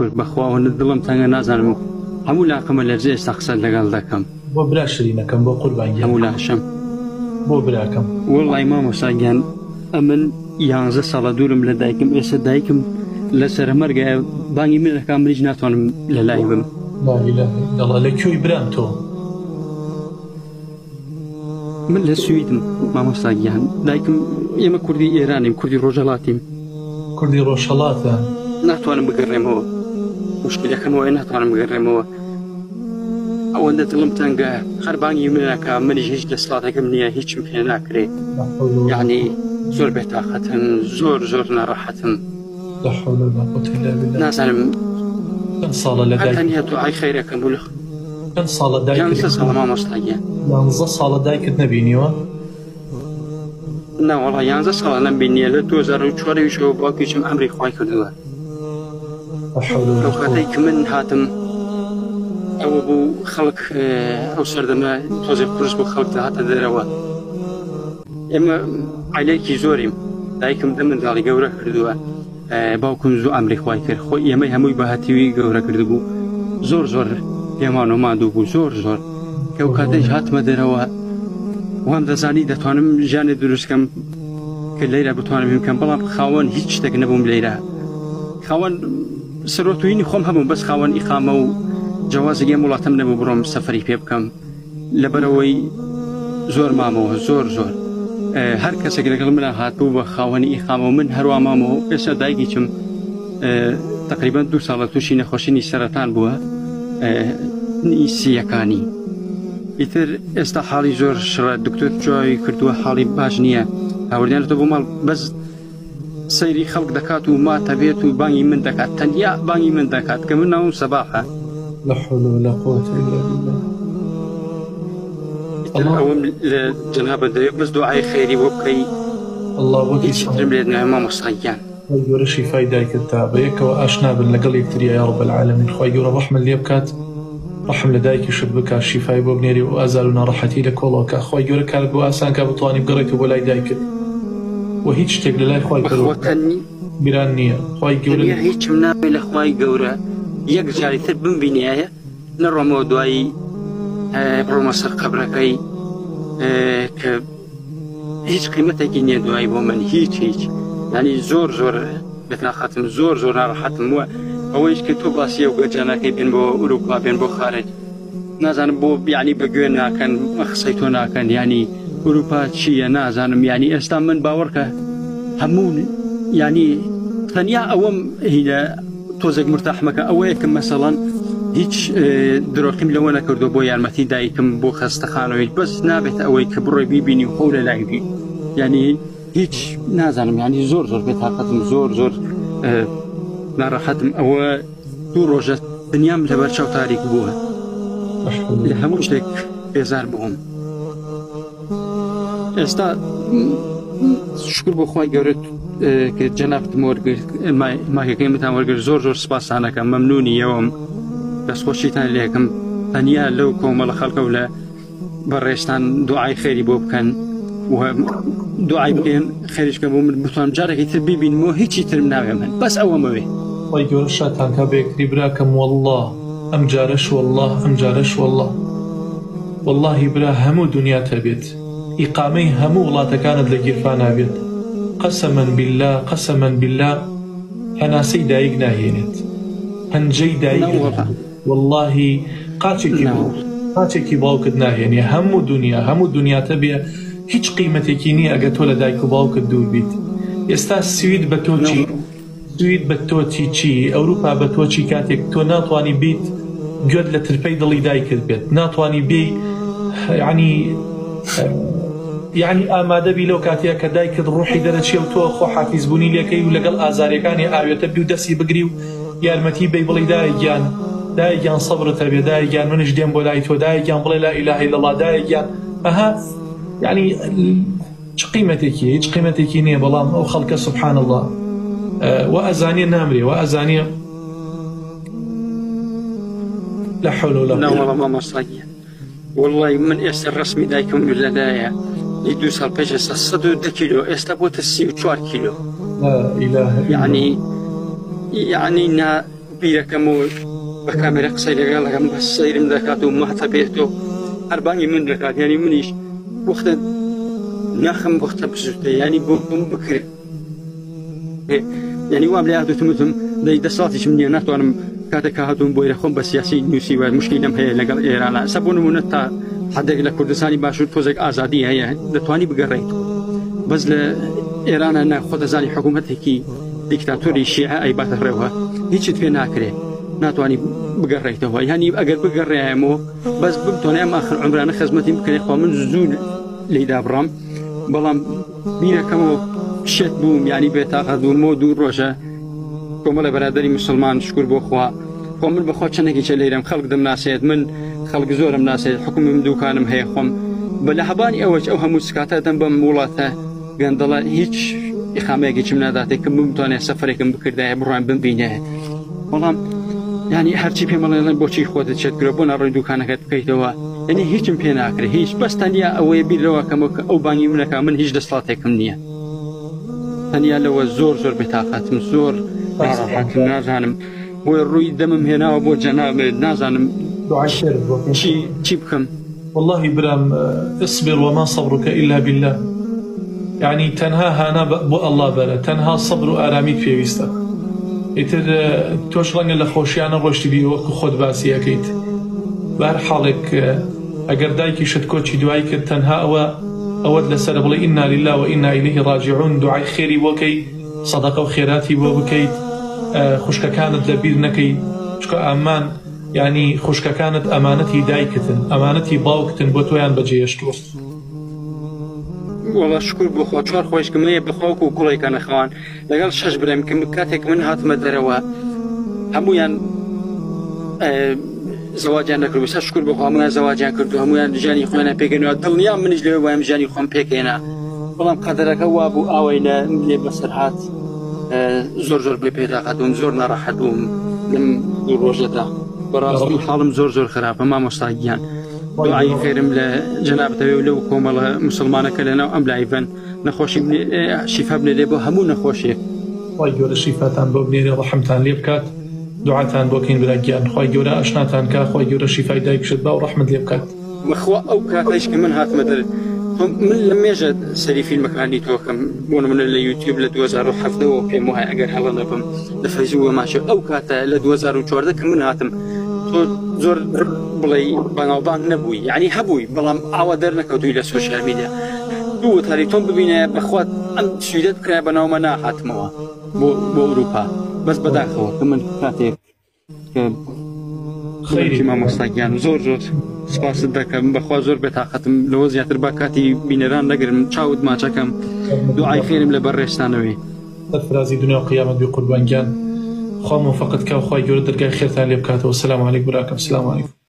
کورد بەخواوە دڵم تەنگە نازانم هەموو لاقمە لەرزێ ئێستا قسە لەگەڵ دەکەم بۆ برا شرینەکەم بۆ قوربانگیان هەموو لاشەم بۆ براکەم وەڵڵای مامۆستاگیان ئەمن 11 ساڵە دوورم لە دایکم ئێستا دایکم لە سەرمەرگایە بانگی من دەکا منیش ناتوانم لە لای بم لا إله إلا الله لەکوێی برام تۆ من لە سویدم مامۆستاگیان دایکم ئێمە کوردی ئێرانیم کوردی ڕۆژهەڵاتیم کوردی ڕۆژهەڵاتە ناتوانم بگەڕێمەوە مشکلەکەم وایە ناتوانم بگەڕێمەوە ئەوەندە دڵم تەنگە هەر بانگی من ناکا منیش هیچ دەسەڵاتێکم نییە هیچم پێ ناکرێ یعنی زۆر بێتاقەتم زۆر ناڕەحەتم لا حول ولا قوة إلا بالله نازانم چەند ساڵە لە دایک تەنیا دوعای خەیرەکەم بوو چەند ساڵە دایکت 11 ساڵە مامۆستاگیان 11 ساڵە دایکت نەبینیوە ناوەڵا 11 ساڵە نەمبینیە لە 2004 باوکیشم ئەمری خوای کردووە لا حول ولا لەو قوة کاتێک کە من هاتم ئەوە بوو خەڵک ئەو سەردەمە تۆزێک قورس بۆ خەڵک هاتە دەرەوە ئێمە عایلەیەکی زۆریم دایکم دە منداڵی گەورە کردووە باوکم زوو ئەمری خوای کرد خۆی ئێمەی هەمووی بەهاتیوی گەورە کردبوو زۆر پێمان و مادوو بوو زۆر کە ئەو کاتێک هاتمە دەرەوە وام دەزانی دەتوانم ژیانێ دروستکەم کە لەیرە بتوانم بکەم بەڵام خاوەن هیچ شتێک نەبووم لەیرە خاوەن سەرۆتوینی خۆم هەبووم بەس خاوەن ئیقامە و جوازێکی وڵاتم نەبوو بڕۆم سەفەری پێ بکەم لەبەرەوەی زۆر مامەوە زۆر هەر کەسێک لەگەڵ منە هاتبوو بە خاوەنی ئیقامە و من هەروە مامەوە ئێستا دایکیچم تقریبا 2 ساڵە تووشی نەخۆشینی سەرەتان بووە سیەکانی ئیتر ئێستا حاڵی زۆر شڕە دکتۆر جوای کردووە حاڵی باش نییە هاوردیانەوە بۆ ماڵ بەس سەیری خەڵک دەکات و ماتە بێت و بانگی من دەکات تەنیا بانگی من دەکات کە من ناوم سەباحە لا حول ولا قوة إلا بالله ئەوم لە جەنابە دەوێت بەس دوعای خەیری بۆ بکەی الله بۆ هیچ ترم لێت نایە مامۆستاگیان خۆی گەورە شیفای دایکت تا بە یەکەوە ئاشنا بن لەگەڵ یەکتریا یا رب العالمین خۆی گەورە ڕەحمت لێ بکات ڕەحم لە دایکیشت بکات شیفای بۆ بنێری و ئازار و ناڕەحەتی لە کۆڵەوەکە خۆی گەورە کارت بۆ ئاسان کا بتوانی بگەڕێیتەوە بۆ لای دایکت و هیچ شتێک لە لای خۆی بیران نییە خۆی گەورە هیچم ناوێ لە خوای گەورە یەک جاری تر بمبینایە نەڕۆمەوە دوایی بڕۆمە سەر قەبرەکەی کە هیچ قیمەتێکی نییە دوایی بۆ من هیچ ینی زۆر بێتاقەتم زۆر ناڕەحەتم وە ئەوەیش کە تۆ باسی ئەو گەجانەکەی بێن بۆ ئوروپا بێن بۆ خارج نازانم بۆ یعنی بەگوێ ناکەن قسەی تۆ ناکەن ینی ئوروپا چییە نازانم ینی ئێستا من باوەڕکە هەموو ینی تەنیا ئەوەم هینە تۆزێک مرتاحمەکە ئەوەیە کە مەسەڵەن هیچ درۆقیم لەوە نەکردو بۆ یارمەتی دایکم بۆ خەستەخانەوەی بەس نابێت ئەوەی کە بڕۆی بیبینی و خۆ لە لایبی ینی هیچ نازانم ینی زۆر بێتاقەتم زۆر ناڕەحەتم ئەوە 2 ڕۆژە دنیام لەبەر چاو تاریک بووە لە هەموو شتێک بێزار بووم ئێستا شکر بۆ خوای گەورە کە جەنابتم وەرگرت ماکەکەی متان وەرگرت زۆر سپاسانەکەم مەمنونی ئەوم دەستخۆشیتان لێکم تەنیا لەو کۆمەڵە خەڵکە و لە بەڕێستان دوعای خێری بۆ بکەن و دوعای بکەن خێریشکە بۆ من بتوانم جارێکی تر بیبینمەوە هیچی ترم ناوێ من بەس ئەوەمەوێ خۆی گەورە شاتانکە بەیەکتری براکەم وەڵڵا ئەم جارەش وەڵڵا واللهی برا هەموو دنیا تەبێت ئیقامەی هەموو وڵاتەکانت لە گیرفان نابێت قەسەمەن بالله هەناسەی دایک ناهێنێت هەنجەی دایک واللهی قاچێکی باوکت ناهێنێ هەموو دنیا تەبێ هیچ قیمەتێکی نییە ئەگە تۆ لە دایک و باوکت دوور بیت ئێستا سوید بە تۆ چی ئەوروپا بە تۆ چی کاتێک تۆ ناتوانی بیت گوێت لە ترپەی دڵی دایکت بێت ناتوانی بێ یعنی ئامادە بی لەو کاتەیە کە دایکت ڕوحی دەرەچێ و تۆ خۆ حافیزبوونی لێکەی و لەگەڵ ئازارەکانی ئاوێتە بی و دەستی بگری و یارمەتی بەی بڵی دایگیان سەبرتە بێ دایگیان منش دێم بۆ لای تۆ دایگیان بڵێ لا ئیلاهە ئیلەڵڵا دایگیان ئەها یعنی چ قیمەتێکی هیچ قیمەتێکی نییە بەڵام ئەو خەڵکە سبحان الله و ئەزانیە نامرێ و ئەزانیە لا حول ولا قوة مامۆستاگیان والله من ئێستا ڕسمی دایکم لەدایە 2 ساڵ پێش ئێستا 110 کیلۆ ئێستا بۆتە 34 کیلۆ لا إله إلا يعني بیرەکەم و بە کامێرە قسەی لەگەڵەکەم بە سەیرم دەکات و ماتە بێت و هەربانی من دەکات ینی منیش وەختە ناخم وەختە بزوتە ینی بۆ بکرێت ینی وام لە یادوتمتم دەی دەسڵاتیشم نییە ناتوانم کاتێک هاتووم بۆیرە خۆم بە سیاسی نووسی و مشکلی لەم هەیە لەگەڵ ئێرانە سە بۆ نمونە تا حدێک لە کوردستانی باشوور تۆزێک ئازادی هەیە دەتوانی بگەڕێیت بەس لە ئێرانە ناخۆ دەزانی حکوومەتێکی دیکتاتۆری شیعە ئەیباتە ڕێوە هیچت پێ ناکرێ ناتوانی بگەڕێیتەوە ینی ئەگەر بگەڕێمەوە بەس بمتوانێم ئاخر عمرانە خەزمەتی بکەێ خۆ من زوو لێدا بڕام بەڵام بیرەکەمەوە شێت بووم ینی بێتاقەت بوومەوە دوو ڕۆژە کۆمەڵە بەرادەری مسلمان شکر بۆ خوا خۆ من بەخوا چەندێکی چە لێرەم خەڵک دەمناسێت من خەڵک زۆرم ناسێت حکومم دووکانم هەیە خۆم بە لە هەبانی ئەوەش ئەو هەموو سکاتە دەم بەم وڵاتە گەندەڵە هیچ ئیخامەیەکیچم ناداتێت کە بمتوانێت سەفرێکم بکردایە بڕوان ببینێ بەڵام ینی هەرچی پێمەڵێن بۆچی خۆتت چێتگرە بۆ ناڕۆی دوکانەکەت بکەیتەوە ینی هیچم پێ ناکرێت هیچ بەس تەنیا ئەوەیە بیرەوەکەمە کە ئەو بانگی منەکە من هیچ دەسڵاتێکم نییە تەنیا لەوە زۆر زۆر بێتاقەتم زۆر ڕاحەتم نازانم بۆی ڕووی دەمم هێناوە بۆ جەنابێت نازانم چی بکەم والله برام اصبر وما صبرك إلا بالله يعني تنها هانا بو الله بره تنها صبر وآرامي في ويستا إتر توش رنگ لخوشيانا روشتي بي وكو خود باسي أكيد بهر حالك أقر دايكي شدكوتشي دعايك تنها أود لسر بلي إنا لله وإنا إليه راجعون دعاي خيري وكي صدقة وخيراتي وبكيت خوشك كانت لبير نكي شكا أمان يعني خوشك كانت أمانتي دايكتن أمانتي باوكتن بوتويان بجيشتو والله شكر بخوا چوار خوش كمية بخواك وكلي كان خوان لقال شش برام كاتك من هات مدروا همويان زواجان نكرو بس شكر بخوا همويان زواجان كردو همويان جاني خونا بيكينو دلنيا من جلو وهم جاني خوان بيكينا والله قدرك وابو اوينا ملي بسرحات زور زور بپیداقتون زور نراحتون لم روجتا براسم حالم زور زور خراب ما مستعجان دعای خیرم لجناب تبی لو کومل مسلمانه کلنا ام لایفن نخوشی شفا بنده با همون نخوشی خوای گور شفاتان با بنده رحمتان لیبکات دعاتان بوکین براگیان خوای گور اشناتان کا خوای گور شفای دایک شد با رحمت لیبکات مخوا او کاتش من هات مدر من لما يجد سري في المكان توكم وانا من اليوتيوب لدوزار وحفظه وبيموها اجر هلا نبم لفيزوه ماشي او كاتا لدوزار وشورده كمن هاتم زور بلاي بانوبان نبوي يعني هبوي بلام عودرنا كدوي للسوشيال ميديا دو تاريخهم ببينه بخوات ان سويدت كنا بناومنا حتموا بو اوروبا بس بداخل كمن كاتيك خيري ما مستعجل زور سپاس دەکەم بەخوا زۆر بێتاقەتم لەوە زیاتر با کاتی بینەران نەگرم چاوت ماچەکەم دوعای خێرم لە بەڕێستانەوەی فرازی دنیا و قیامەت بێ قوربانگیان خوا موفقت کە و خوای گەورە دەرگای خێرتان لێ بکاتەوە. سلام عەلەیکم براکەم. سلام عەلەیکم.